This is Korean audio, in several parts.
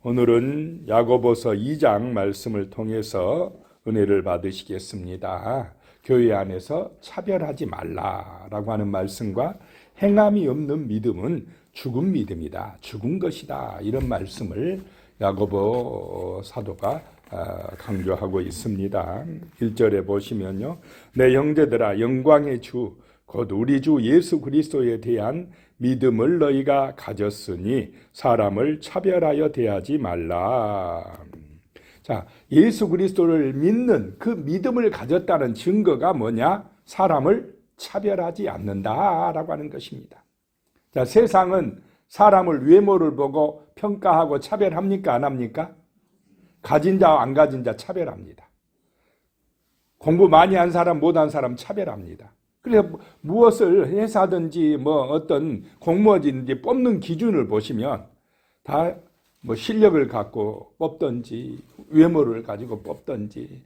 오늘은 야고보서 2장 말씀을 통해서 은혜를 받으시겠습니다. 교회 안에서 차별하지 말라라고 하는 말씀과 행함이 없는 믿음은 죽은 믿음이다. 죽은 것이다. 이런 말씀을 야고보 사도가 강조하고 있습니다. 1절에 보시면요. 내 형제들아 영광의 주 곧 우리 주 예수 그리스도에 대한 믿음을 너희가 가졌으니 사람을 차별하여 대하지 말라. 자, 예수 그리스도를 믿는 그 믿음을 가졌다는 증거가 뭐냐? 사람을 차별하지 않는다라고 하는 것입니다. 자, 세상은 사람을 외모를 보고 평가하고 차별합니까? 안 합니까? 가진 자와 안 가진 자 차별합니다. 공부 많이 한 사람, 못한 사람 차별합니다. 그래서 무엇을 회사든지 어떤 공무원인지 뽑는 기준을 보시면 다 실력을 갖고 뽑든지 외모를 가지고 뽑든지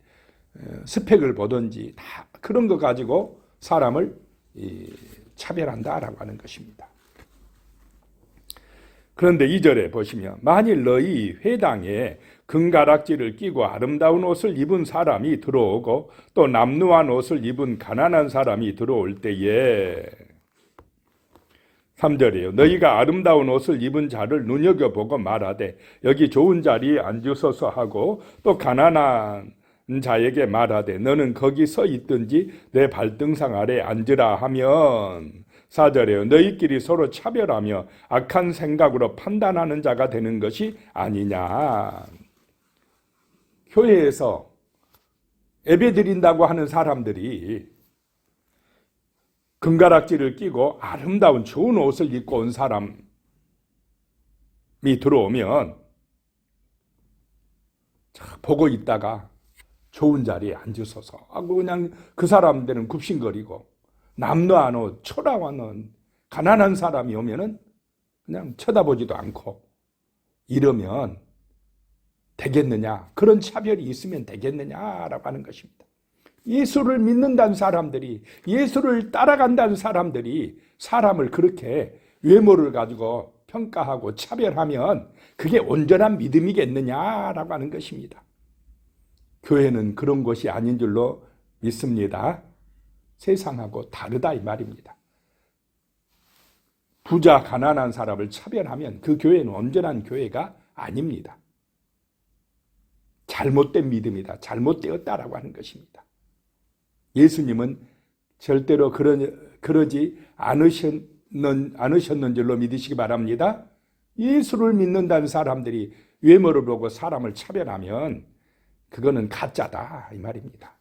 스펙을 보든지 다 그런 거 가지고 사람을 차별한다라고 하는 것입니다. 그런데 2절에 보시면 만일 너희 회당에 금가락지를 끼고 아름다운 옷을 입은 사람이 들어오고 또 남루한 옷을 입은 가난한 사람이 들어올 때에 3절이에요. 너희가 아름다운 옷을 입은 자를 눈여겨보고 말하되 여기 좋은 자리에 앉으소서 하고 또 가난한 자에게 말하되 너는 거기 서 있든지 내 발등상 아래 앉으라 하면 4절에요. 너희끼리 서로 차별하며 악한 생각으로 판단하는 자가 되는 것이 아니냐. 교회에서 예배드린다고 하는 사람들이 금가락지를 끼고 아름다운 좋은 옷을 입고 온 사람이 들어오면 보고 있다가 좋은 자리에 앉으소서 하고 그냥 그 사람들은 굽신거리고 남루한 옷, 초라한 옷, 가난한 사람이 오면은 그냥 쳐다보지도 않고 이러면 되겠느냐? 그런 차별이 있으면 되겠느냐라고 하는 것입니다. 예수를 믿는다는 사람들이, 예수를 따라간다는 사람들이 사람을 그렇게 외모를 가지고 평가하고 차별하면 그게 온전한 믿음이겠느냐라고 하는 것입니다. 교회는 그런 것이 아닌 줄로 믿습니다. 세상하고 다르다 이 말입니다. 부자, 가난한 사람을 차별하면 그 교회는 온전한 교회가 아닙니다. 잘못된 믿음이다. 잘못되었다라고 하는 것입니다. 예수님은 절대로 그러지 않으셨는 줄로 믿으시기 바랍니다. 예수를 믿는다는 사람들이 외모를 보고 사람을 차별하면 그거는 가짜다 이 말입니다.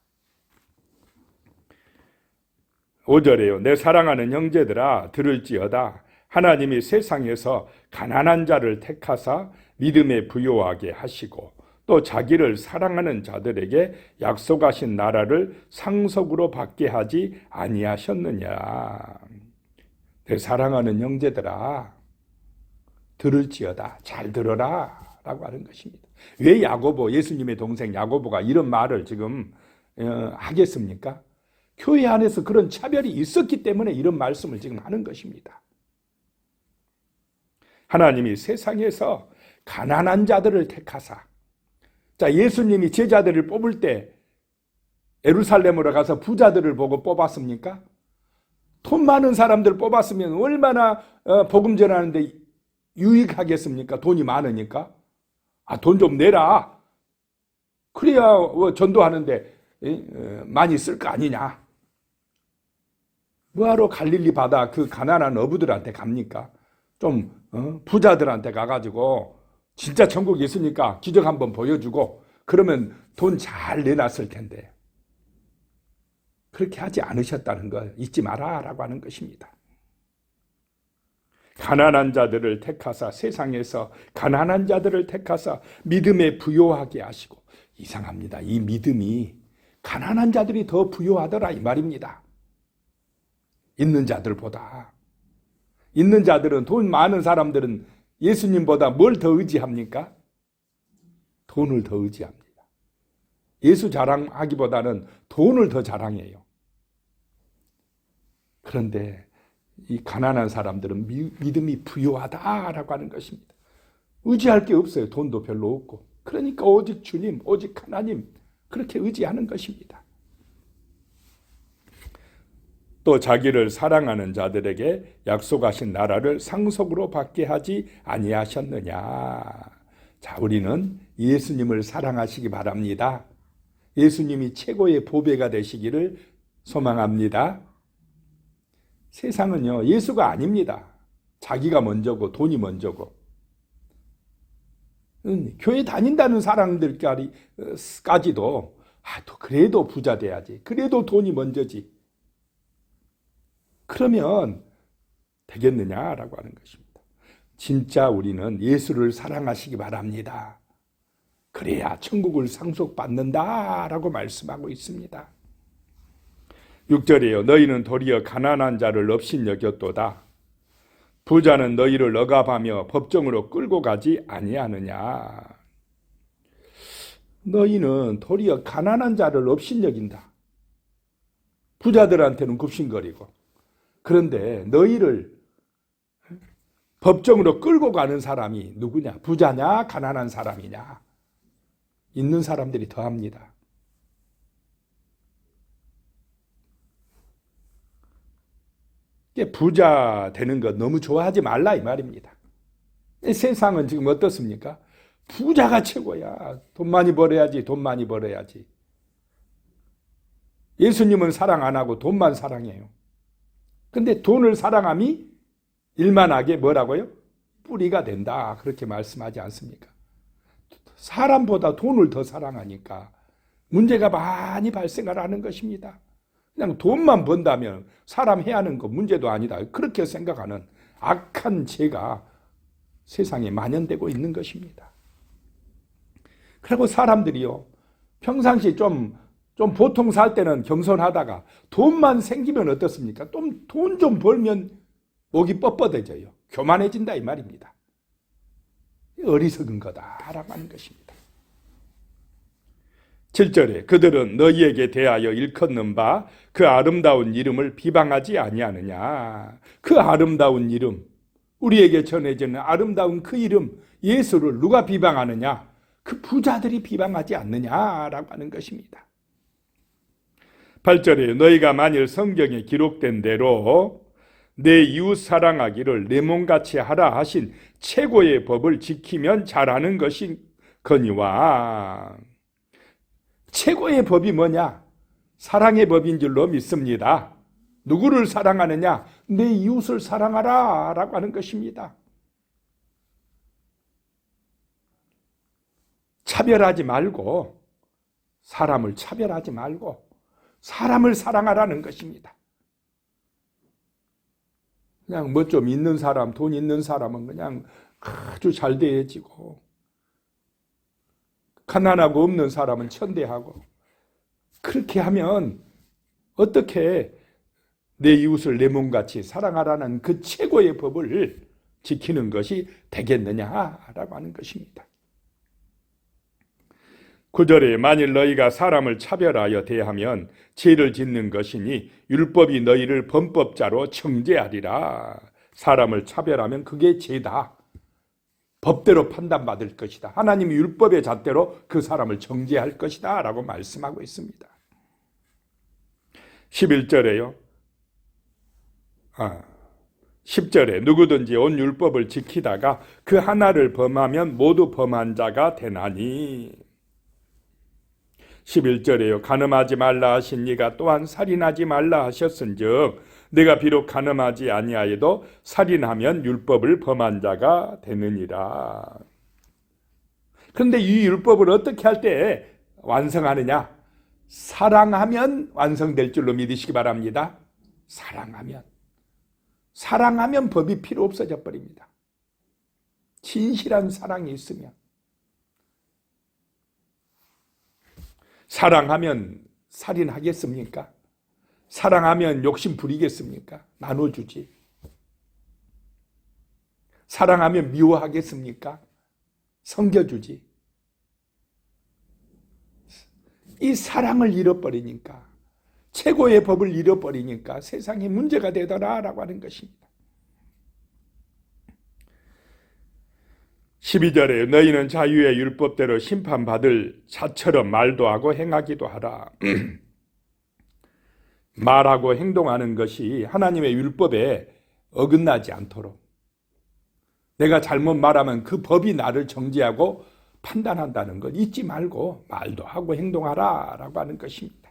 5절에요. 내 사랑하는 형제들아 들을지어다. 하나님이 세상에서 가난한 자를 택하사 믿음에 부요하게 하시고 또 자기를 사랑하는 자들에게 약속하신 나라를 상속으로 받게 하지 아니하셨느냐. 내 사랑하는 형제들아 들을지어다. 잘 들어라 라고 하는 것입니다. 왜 야고보, 예수님의 동생 야고보가 이런 말을 지금 하겠습니까? 교회 안에서 그런 차별이 있었기 때문에 이런 말씀을 지금 하는 것입니다. 하나님이 세상에서 가난한 자들을 택하사, 자, 예수님이 제자들을 뽑을 때 예루살렘으로 가서 부자들을 보고 뽑았습니까? 돈 많은 사람들 뽑았으면 얼마나 복음 전하는데 유익하겠습니까? 돈이 많으니까. 돈 좀 내라. 그래야 전도하는데 많이 쓸 거 아니냐. 뭐하러 갈릴리 바다 그 가난한 어부들한테 갑니까? 좀 부자들한테 가가지고 진짜 천국이 있으니까 기적 한번 보여주고 그러면 돈 잘 내놨을 텐데 그렇게 하지 않으셨다는 걸 잊지 마라라고 하는 것입니다. 가난한 자들을 택하사 세상에서 가난한 자들을 택하사 믿음에 부요하게 하시고 이상합니다. 이 믿음이 가난한 자들이 더 부요하더라 이 말입니다. 있는 자들보다. 있는 자들은 돈 많은 사람들은 예수님보다 뭘 더 의지합니까? 돈을 더 의지합니다. 예수 자랑하기보다는 돈을 더 자랑해요. 그런데 이 가난한 사람들은 믿음이 부요하다라고 하는 것입니다. 의지할 게 없어요. 돈도 별로 없고. 그러니까 오직 주님, 오직 하나님 그렇게 의지하는 것입니다. 또 자기를 사랑하는 자들에게 약속하신 나라를 상속으로 받게 하지 아니하셨느냐. 자, 우리는 예수님을 사랑하시기 바랍니다. 예수님이 최고의 보배가 되시기를 소망합니다. 세상은요, 예수가 아닙니다. 자기가 먼저고 돈이 먼저고. 교회 다닌다는 사람들까지도 또 그래도 부자 돼야지. 그래도 돈이 먼저지. 그러면 되겠느냐라고 하는 것입니다. 진짜 우리는 예수를 사랑하시기 바랍니다. 그래야 천국을 상속받는다라고 말씀하고 있습니다. 6절이에요. 너희는 도리어 가난한 자를 업신여겼도다. 부자는 너희를 억압하며 법정으로 끌고 가지 아니하느냐. 너희는 도리어 가난한 자를 업신여긴다. 부자들한테는 굽신거리고. 그런데 너희를 법정으로 끌고 가는 사람이 누구냐? 부자냐? 가난한 사람이냐? 있는 사람들이 더합니다. 부자 되는 것 너무 좋아하지 말라 이 말입니다. 세상은 지금 어떻습니까? 부자가 최고야. 돈 많이 벌어야지, 돈 많이 벌어야지. 예수님은 사랑 안 하고 돈만 사랑해요. 근데 돈을 사랑함이 일만하게 뭐라고요? 뿌리가 된다. 그렇게 말씀하지 않습니까? 사람보다 돈을 더 사랑하니까 문제가 많이 발생을 하는 것입니다. 그냥 돈만 번다면 사람 해하는 거 문제도 아니다. 그렇게 생각하는 악한 죄가 세상에 만연되고 있는 것입니다. 그리고 사람들이요, 평상시 좀 보통 살 때는 겸손하다가 돈만 생기면 어떻습니까? 돈 좀 벌면 목이 뻣뻣해져요. 교만해진다 이 말입니다. 어리석은 거다라고 하는 것입니다. 7절에 그들은 너희에게 대하여 일컫는 바 그 아름다운 이름을 비방하지 아니하느냐. 그 아름다운 이름, 우리에게 전해지는 아름다운 그 이름 예수를 누가 비방하느냐? 그 부자들이 비방하지 않느냐라고 하는 것입니다. 8절에 너희가 만일 성경에 기록된 대로 내 이웃 사랑하기를 내 몸같이 하라 하신 최고의 법을 지키면 잘하는 것이거니와. 최고의 법이 뭐냐? 사랑의 법인 줄로 믿습니다. 누구를 사랑하느냐? 내 이웃을 사랑하라 라고 하는 것입니다. 차별하지 말고, 사람을 차별하지 말고 사람을 사랑하라는 것입니다. 그냥 뭐 좀 있는 사람, 돈 있는 사람은 그냥 아주 잘 대해지고, 가난하고 없는 사람은 천대하고, 그렇게 하면 어떻게 내 이웃을 내 몸같이 사랑하라는 그 최고의 법을 지키는 것이 되겠느냐라고 하는 것입니다. 9절에 만일 너희가 사람을 차별하여 대하면 죄를 짓는 것이니 율법이 너희를 범법자로 정죄하리라. 사람을 차별하면 그게 죄다. 법대로 판단받을 것이다. 하나님이 율법의 잣대로 그 사람을 정죄할 것이다 라고 말씀하고 있습니다. 11절에요. 10절에 누구든지 온 율법을 지키다가 그 하나를 범하면 모두 범한 자가 되나니. 11절에요. 간음하지 말라 하신 이가 또한 살인하지 말라 하셨은즉 내가 비록 간음하지 아니하여도 살인하면 율법을 범한 자가 되느니라. 그런데 이 율법을 어떻게 할 때 완성하느냐? 사랑하면 완성될 줄로 믿으시기 바랍니다. 사랑하면 법이 필요 없어져 버립니다. 진실한 사랑이 있으면. 사랑하면 살인하겠습니까? 사랑하면 욕심 부리겠습니까? 나눠주지. 사랑하면 미워하겠습니까? 섬겨주지. 이 사랑을 잃어버리니까, 최고의 법을 잃어버리니까 세상에 문제가 되더라라고 하는 것입니다. 12절에 너희는 자유의 율법대로 심판받을 자처럼 말도 하고 행하기도 하라. 말하고 행동하는 것이 하나님의 율법에 어긋나지 않도록, 내가 잘못 말하면 그 법이 나를 정죄하고 판단한다는 걸 잊지 말고 말도 하고 행동하라 라고 하는 것입니다.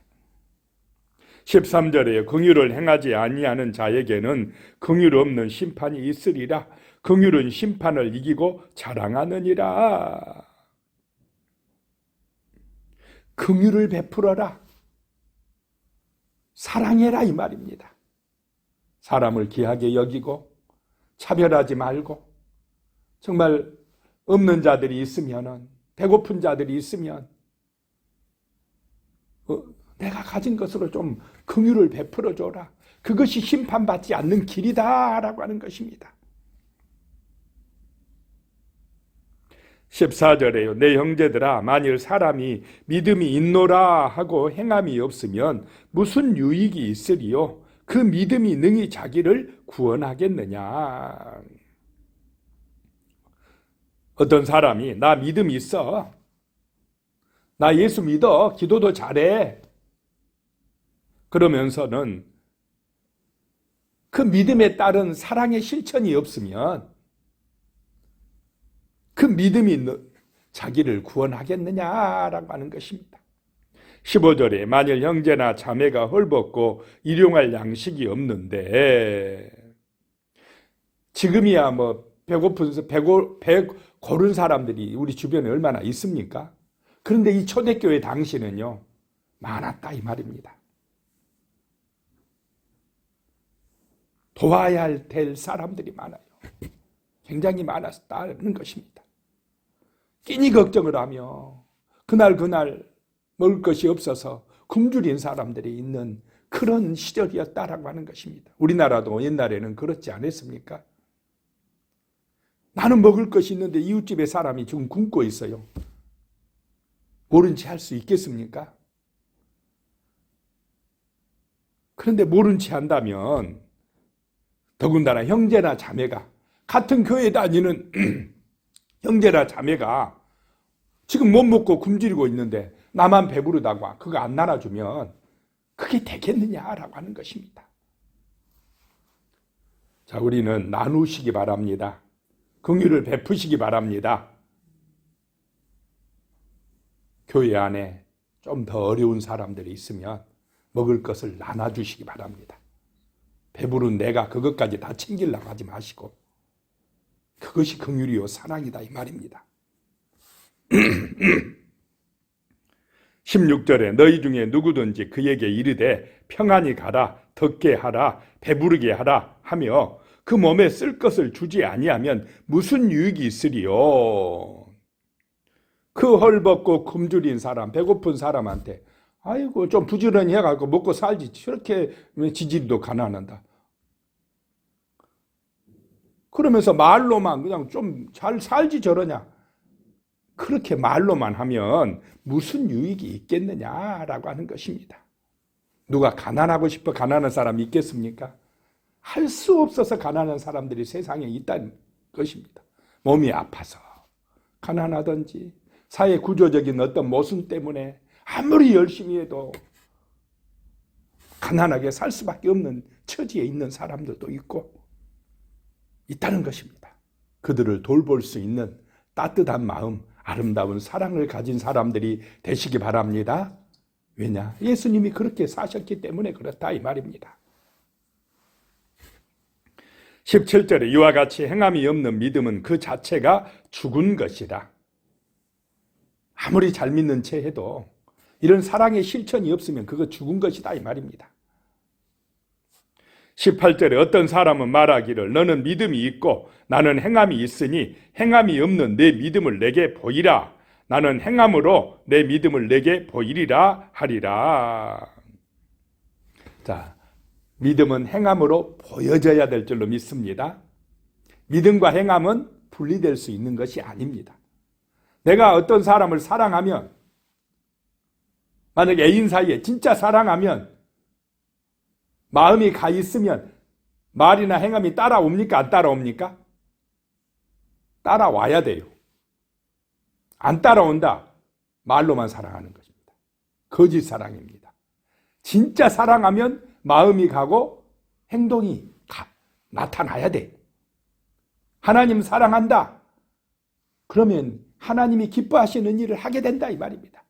13절에 긍휼을 행하지 아니하는 자에게는 긍휼 없는 심판이 있으리라. 긍휼은 심판을 이기고 자랑하느니라. 긍휼을 베풀어라. 사랑해라 이 말입니다. 사람을 귀하게 여기고 차별하지 말고, 정말 없는 자들이 있으면, 배고픈 자들이 있으면 내가 가진 것으로 좀 긍휼을 베풀어 줘라. 그것이 심판받지 않는 길이다 라고 하는 것입니다. 14절에요. 내 형제들아, 만일 사람이 믿음이 있노라 하고 행함이 없으면 무슨 유익이 있으리요? 그 믿음이 능히 자기를 구원하겠느냐? 어떤 사람이 나 믿음 있어, 나 예수 믿어, 기도도 잘해, 그러면서는 그 믿음에 따른 사랑의 실천이 없으면 그 믿음이 자기를 구원하겠느냐라고 하는 것입니다. 15절에 만일 형제나 자매가 헐벗고 일용할 양식이 없는데, 지금이야 뭐 배고픈 배 고른 사람들이 우리 주변에 얼마나 있습니까? 그런데 이 초대교회 당시는요 많았다 이 말입니다. 도와야 될 사람들이 많아요. 굉장히 많았다는 것입니다. 끼니 걱정을 하며 그날 먹을 것이 없어서 굶주린 사람들이 있는 그런 시절이었다라고 하는 것입니다. 우리나라도 옛날에는 그렇지 않았습니까? 나는 먹을 것이 있는데 이웃집에 사람이 지금 굶고 있어요. 모른 채 할 수 있겠습니까? 그런데 모른 채 한다면, 더군다나 형제나 자매가, 같은 교회 다니는 형제나 자매가 지금 못 먹고 굶주리고 있는데 나만 배부르다고 그거 안 나눠주면 그게 되겠느냐라고 하는 것입니다. 자, 우리는 나누시기 바랍니다. 긍휼을 베푸시기 바랍니다. 교회 안에 좀 더 어려운 사람들이 있으면 먹을 것을 나눠주시기 바랍니다. 배부른 내가 그것까지 다 챙기려고 하지 마시고, 그것이 긍휼이요 사랑이다 이 말입니다. 16절에 너희 중에 누구든지 그에게 이르되 평안히 가라, 덕게 하라, 배부르게 하라 하며 그 몸에 쓸 것을 주지 아니하면 무슨 유익이 있으리요? 그 헐벗고 굶주린 사람, 배고픈 사람한테 아이고 좀 부지런히 해가지고 먹고 살지, 저렇게 지지리도 가난한다, 그러면서 말로만 그냥 좀 잘 살지 저러냐, 그렇게 말로만 하면 무슨 유익이 있겠느냐라고 하는 것입니다. 누가 가난하고 싶어 가난한 사람이 있겠습니까? 할 수 없어서 가난한 사람들이 세상에 있다는 것입니다. 몸이 아파서 가난하든지 사회 구조적인 어떤 모순 때문에 아무리 열심히 해도 가난하게 살 수밖에 없는 처지에 있는 사람들도 있다는 것입니다. 그들을 돌볼 수 있는 따뜻한 마음, 아름다운 사랑을 가진 사람들이 되시기 바랍니다. 왜냐? 예수님이 그렇게 사셨기 때문에 그렇다 이 말입니다. 17절에 이와 같이 행함이 없는 믿음은 그 자체가 죽은 것이다. 아무리 잘 믿는 채 해도 이런 사랑의 실천이 없으면 그거 죽은 것이다 이 말입니다. 18절에 어떤 사람은 말하기를 너는 믿음이 있고 나는 행함이 있으니 행함이 없는 내 믿음을 내게 보이라. 나는 행함으로 내 믿음을 내게 보이리라 하리라. 자, 믿음은 행함으로 보여져야 될 줄로 믿습니다. 믿음과 행함은 분리될 수 있는 것이 아닙니다. 내가 어떤 사람을 사랑하면, 만약 애인 사이에 진짜 사랑하면, 마음이 가 있으면 말이나 행함이 따라옵니까? 안 따라옵니까? 따라와야 돼요. 안 따라온다. 말로만 사랑하는 것입니다. 거짓 사랑입니다. 진짜 사랑하면 마음이 가고 행동이 나타나야 돼. 하나님 사랑한다. 그러면 하나님이 기뻐하시는 일을 하게 된다 이 말입니다.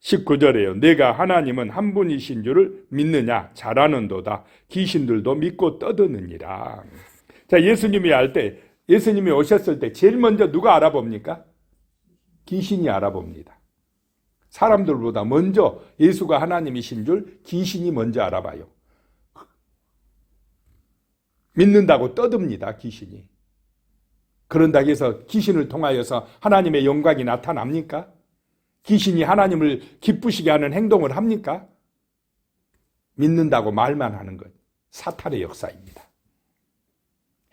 19절에요. 내가 하나님은 한 분이신 줄을 믿느냐? 잘하는도다. 귀신들도 믿고 떠드느니라. 자, 예수님이 오셨을 때 제일 먼저 누가 알아봅니까? 귀신이 알아봅니다. 사람들보다 먼저 예수가 하나님이신 줄 귀신이 먼저 알아봐요. 믿는다고 떠듭니다, 귀신이. 그런다고 해서 귀신을 통하여서 하나님의 영광이 나타납니까? 귀신이 하나님을 기쁘시게 하는 행동을 합니까? 믿는다고 말만 하는 것, 사탄의 역사입니다.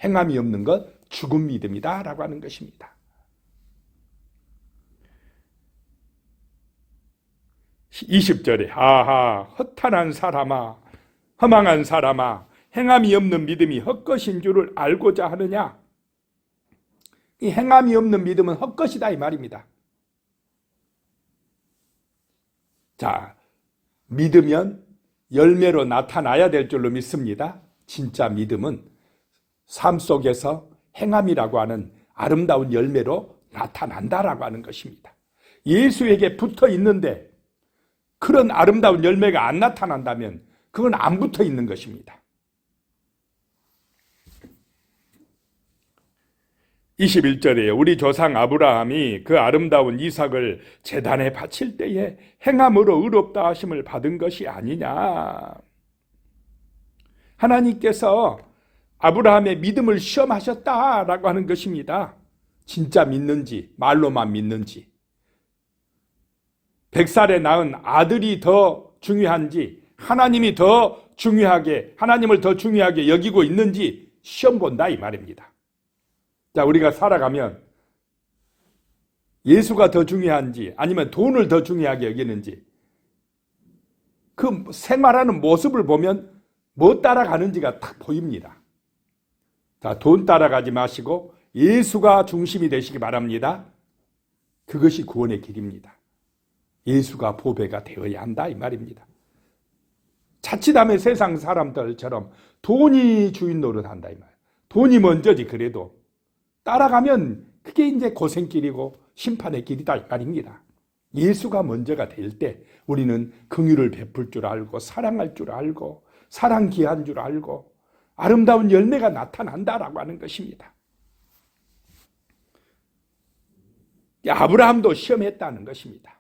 행함이 없는 것, 죽은 믿음이다 라고 하는 것입니다. 20절에 하하 허탄한 사람아, 허망한 사람아, 행함이 없는 믿음이 헛것인 줄을 알고자 하느냐? 이 행함이 없는 믿음은 헛것이다 이 말입니다. 자, 믿으면 열매로 나타나야 될 줄로 믿습니다. 진짜 믿음은 삶 속에서 행함이라고 하는 아름다운 열매로 나타난다라고 하는 것입니다. 예수에게 붙어 있는데 그런 아름다운 열매가 안 나타난다면 그건 안 붙어 있는 것입니다. 21절에요. 우리 조상 아브라함이 그 아름다운 이삭을 제단에 바칠 때에 행함으로 의롭다 하심을 받은 것이 아니냐. 하나님께서 아브라함의 믿음을 시험하셨다라고 하는 것입니다. 진짜 믿는지 말로만 믿는지 100살에 낳은 아들이 더 중요한지 하나님을 더 중요하게 여기고 있는지 시험 본다 이 말입니다. 자, 우리가 살아가면 예수가 더 중요한지 아니면 돈을 더 중요하게 여기는지 그 생활하는 모습을 보면 뭐 따라가는지가 딱 보입니다. 자, 돈 따라가지 마시고 예수가 중심이 되시기 바랍니다. 그것이 구원의 길입니다. 예수가 보배가 되어야 한다 이 말입니다. 자칫하면 세상 사람들처럼 돈이 주인 노릇한다 이 말. 돈이 먼저지 그래도 따라가면 그게 이제 고생길이고 심판의 길이다 이 말입니다. 예수가 먼저가 될 때 우리는 긍휼을 베풀 줄 알고 사랑할 줄 알고 사랑 기한 줄 알고 아름다운 열매가 나타난다라고 하는 것입니다. 아브라함도 시험했다는 것입니다.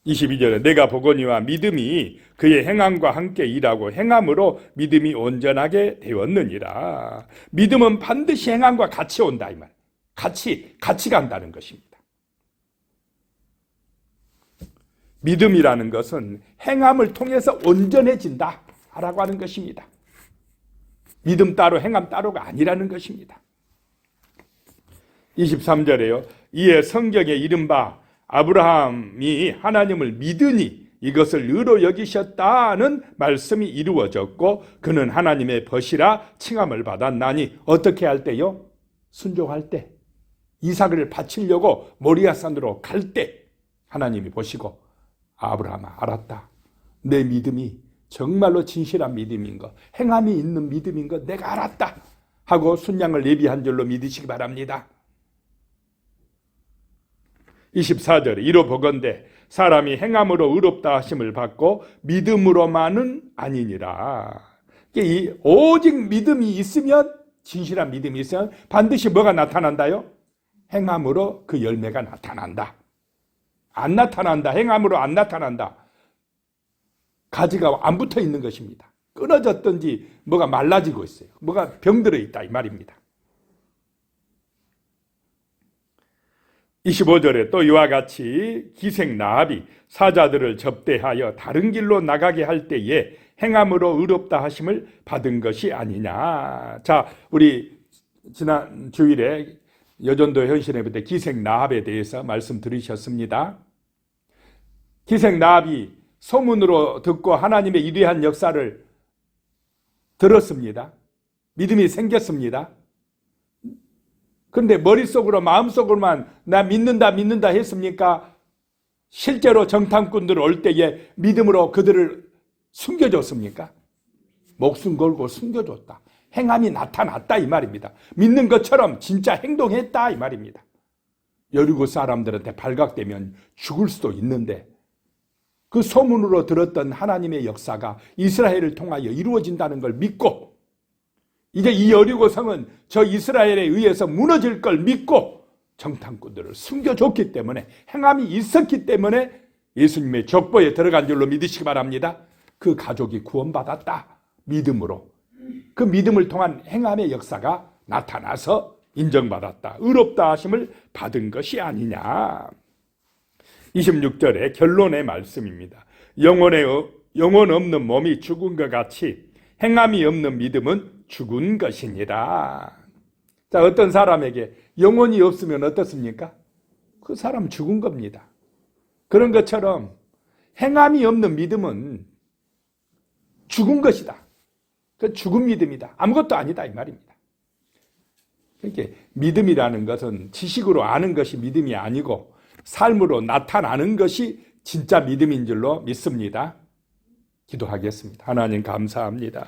22절에 내가 보거니와 믿음이 그의 행함과 함께 일하고 행함으로 믿음이 온전하게 되었느니라. 믿음은 반드시 행함과 같이 온다 이 말. 같이 간다는 것입니다. 믿음이라는 것은 행함을 통해서 온전해진다 라고 하는 것입니다. 믿음 따로 행함 따로가 아니라는 것입니다. 23절에요. 이에 성경에 이른바 아브라함이 하나님을 믿으니 이것을 의로 여기셨다는 말씀이 이루어졌고 그는 하나님의 벗이라 칭함을 받았나니 어떻게 할 때요? 순종할 때 이삭을 바치려고 모리아산으로 갈 때 하나님이 보시고 아브라함아 알았다. 내 믿음이 정말로 진실한 믿음인 것, 행함이 있는 믿음인 것 내가 알았다 하고 순양을 예비한 줄로 믿으시기 바랍니다. 24절에 이로 보건대 사람이 행함으로 의롭다 하심을 받고 믿음으로만은 아니니라. 오직 믿음이 있으면 진실한 믿음이 있으면 반드시 뭐가 나타난다요? 행함으로 그 열매가 나타난다. 안 나타난다. 행함으로 안 나타난다. 가지가 안 붙어 있는 것입니다. 끊어졌든지 뭐가 말라지고 있어요. 뭐가 병들어 있다 이 말입니다. 25절에 또 이와 같이 기생 라합이 사자들을 접대하여 다른 길로 나가게 할 때에 행함으로 의롭다 하심을 받은 것이 아니냐. 자, 우리 지난 주일에 여전도 현신예배 때 기생 라합에 대해서 말씀 들으셨습니다. 기생 라합이 소문으로 듣고 하나님의 위대한 역사를 들었습니다. 믿음이 생겼습니다. 그런데 머릿속으로 마음속으로만 나 믿는다 했습니까? 실제로 정탐꾼들 올 때에 믿음으로 그들을 숨겨줬습니까? 목숨 걸고 숨겨줬다. 행함이 나타났다 이 말입니다. 믿는 것처럼 진짜 행동했다 이 말입니다. 여리고 사람들한테 발각되면 죽을 수도 있는데 그 소문으로 들었던 하나님의 역사가 이스라엘을 통하여 이루어진다는 걸 믿고 이제 이 여리고 성은 저 이스라엘에 의해서 무너질 걸 믿고 정탐꾼들을 숨겨줬기 때문에 행함이 있었기 때문에 예수님의 족보에 들어간 줄로 믿으시기 바랍니다. 그 가족이 구원받았다. 믿음으로. 그 믿음을 통한 행함의 역사가 나타나서 인정받았다. 의롭다 하심을 받은 것이 아니냐. 26절의 결론의 말씀입니다. 영혼 없는 몸이 죽은 것 같이 행함이 없는 믿음은 죽은 것이니라. 자, 어떤 사람에게 영혼이 없으면 어떻습니까? 그 사람 죽은 겁니다. 그런 것처럼 행함이 없는 믿음은 죽은 것이다. 그 죽은 믿음이다. 아무것도 아니다 이 말입니다. 그러니까 믿음이라는 것은 지식으로 아는 것이 믿음이 아니고 삶으로 나타나는 것이 진짜 믿음인 줄로 믿습니다. 기도하겠습니다. 하나님 감사합니다.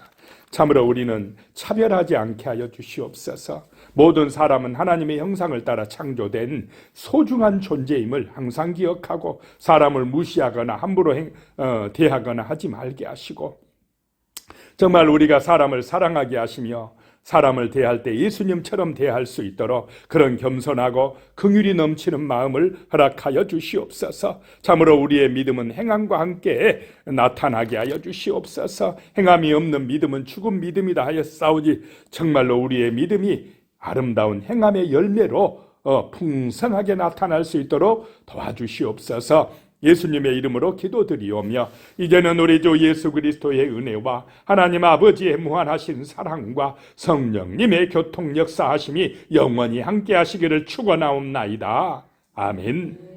참으로 우리는 차별하지 않게 하여 주시옵소서. 모든 사람은 하나님의 형상을 따라 창조된 소중한 존재임을 항상 기억하고 사람을 무시하거나 함부로 대하거나 하지 말게 하시고 정말 우리가 사람을 사랑하게 하시며 사람을 대할 때 예수님처럼 대할 수 있도록 그런 겸손하고 긍휼이 넘치는 마음을 허락하여 주시옵소서. 참으로 우리의 믿음은 행함과 함께 나타나게 하여 주시옵소서. 행함이 없는 믿음은 죽은 믿음이다 하여 싸우지 정말로 우리의 믿음이 아름다운 행함의 열매로 풍성하게 나타날 수 있도록 도와주시옵소서. 예수님의 이름으로 기도드리오며 이제는 우리 주 예수 그리스도의 은혜와 하나님 아버지의 무한하신 사랑과 성령님의 교통 역사하심이 영원히 함께 하시기를 축원하옵나이다. 아멘.